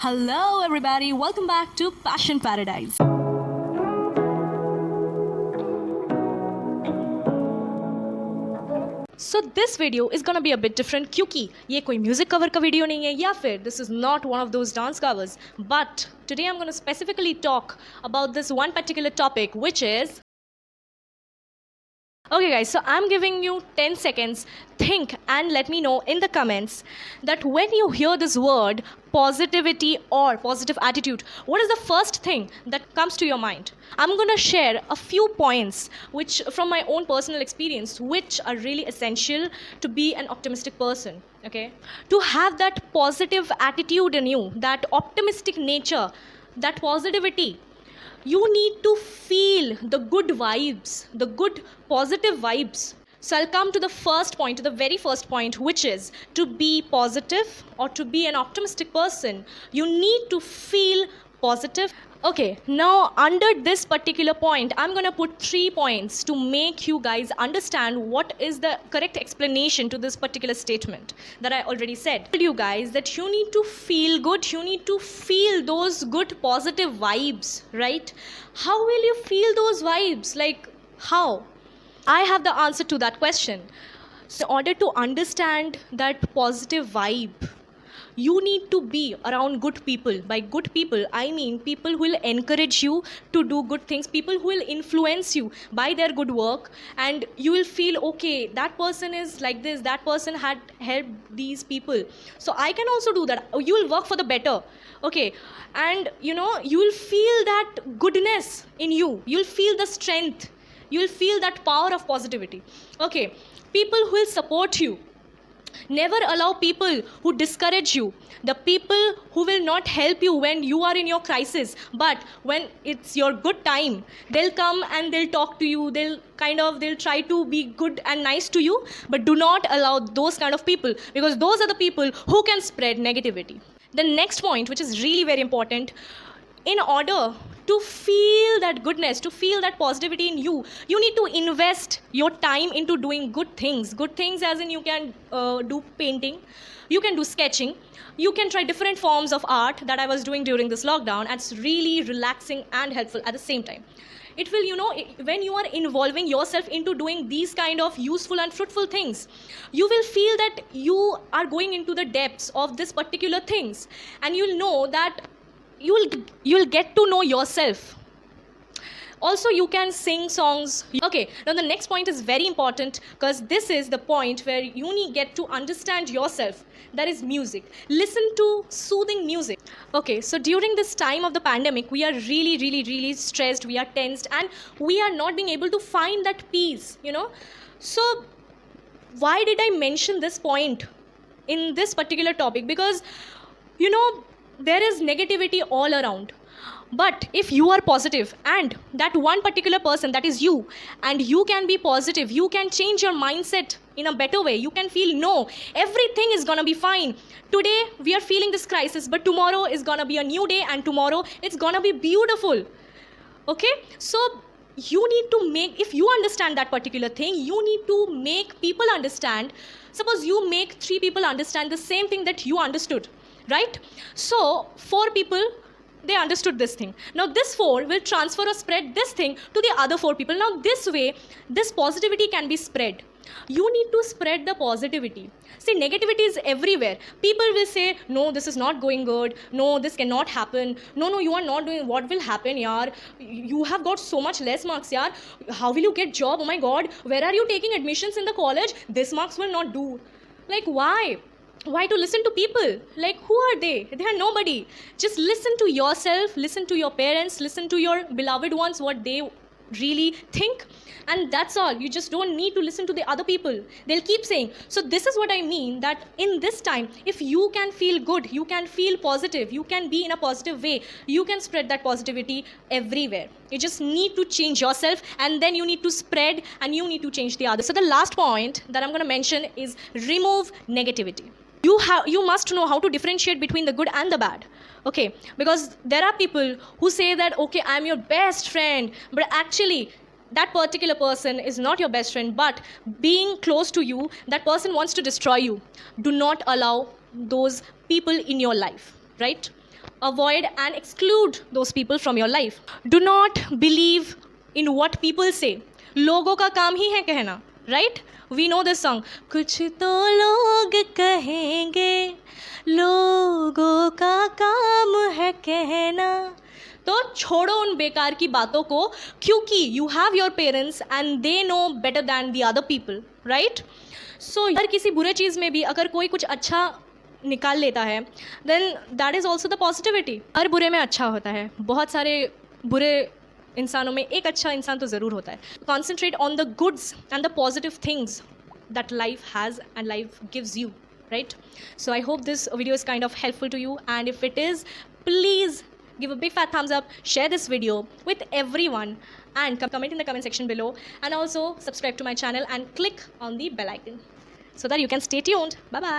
Hello, everybody. Welcome back to Passion Paradise. So this video is gonna be a bit different क्योंकि ये कोई music cover का video नहीं है या फिर this is not one of those dance covers. But today I'm gonna specifically talk about this one particular topic, which is okay guys, so I'm giving you 10 seconds. Think and let me know in the comments that when you hear this word positivity or positive attitude, what is the first thing that comes to your mind? I'm going to share a few points which from my own personal experience which are really essential to be an optimistic person, okay? To have that positive attitude in you, that optimistic nature, that positivity, you need to feel the good vibes, the good positive vibes. So I'll come to the first point, to the very first point, which is to be positive or to be an optimistic person, you need to feel positive. Okay, now under this particular point, I'm gonna put 3 points to make you guys understand what is the correct explanation to this particular statement that I already said. I told you guys that you need to feel good, you need to feel those good positive vibes, right? How will you feel those vibes? Like, how? I have the answer to that question. So in order to understand that positive vibe, you need to be around good people. By good people, I mean people who will encourage you to do good things, people who will influence you by their good work, and you will feel, okay, that person is like this, that person had helped these people, so I can also do that. You will work for the better, okay? And you know, you will feel that goodness in you, you'll feel the strength, you'll feel that power of positivity, okay? People who will support you. Never allow people who discourage you, the people who will not help you when you are in your crisis, but when it's your good time, they'll come and they'll talk to you, they'll try to be good and nice to you, but do not allow those kind of people, because those are the people who can spread negativity. The next point, which is really very important, in order to feel that goodness, to feel that positivity in you, you need to invest your time into doing good things. Good things as in you can do painting, you can do sketching, you can try different forms of art that I was doing during this lockdown, and it's really relaxing and helpful at the same time. It will, you know, when you are involving yourself into doing these kind of useful and fruitful things, you will feel that you are going into the depths of this particular things, and you'll know that you'll get to know yourself. Also, you can sing songs. Okay, now the next point is very important, because this is the point where you get to understand yourself. That is music. Listen to soothing music. Okay, so during this time of the pandemic, we are really stressed, we are tensed, and we are not being able to find that peace, you know. So why did I mention this point in this particular topic? Because, you know, there is negativity all around, but if you are positive and that one particular person, that is you, and you can be positive, you can change your mindset in a better way. You can feel, no, everything is gonna be fine. Today we are feeling this crisis, but tomorrow is gonna be a new day, and tomorrow it's gonna be beautiful, okay? So you need to make, if you understand that particular thing, you need to make people understand. Suppose you make 3 people understand the same thing that you understood, right? So 4 people, they understood this thing. Now this 4 will transfer or spread this thing to the other 4 people. Now this way, this positivity can be spread. You need to spread the positivity. See, negativity is everywhere. People will say, no, this is not going good. No, this cannot happen. No, you are not doing, what will happen, yaar? You have got so much less marks, yaar. How will you get job? Oh my God, where are you taking admissions in the college? This marks will not do. Like, why? Why to listen to people? Like, who are they? They are nobody. Just listen to yourself, listen to your parents, listen to your beloved ones, what they really think, and that's all. You just don't need to listen to the other people. They'll keep saying. So this is what I mean, that in this time, if you can feel good, you can feel positive, you can be in a positive way, you can spread that positivity everywhere. You just need to change yourself, and then you need to spread, and you need to change the others. So the last point that I'm going to mention is remove negativity. You must know how to differentiate between the good and the bad, okay? Because there are people who say that, okay, I'm your best friend, but actually that particular person is not your best friend, but being close to you, that person wants to destroy you. Do not allow those people in your life, right? avoid and exclude those people from your life. Do not believe in what people say. लोगों का काम ही है कहना, right? We know this song. कुछ तो लोग कहेंगे, लोगों का काम है कहना. तो छोड़ो उन बेकार की बातों को, क्योंकि you have your parents and they know better than the other people, right? So हर किसी बुरे चीज़ में भी अगर कोई कुछ अच्छा निकाल लेता है, then that is also the positivity. हर बुरे में अच्छा होता है. बहुत सारे बुरे इंसानों में एक अच्छा इंसान तो ज़रूर होता है. Concentrate on the goods and the positive things that life has and life gives you, right? So I hope this video is kind of helpful to you, and if it is, please give a big fat thumbs up, share this video with everyone, and comment in the comment section below, and also subscribe to my channel and click on the bell icon so that you can stay tuned. Bye bye.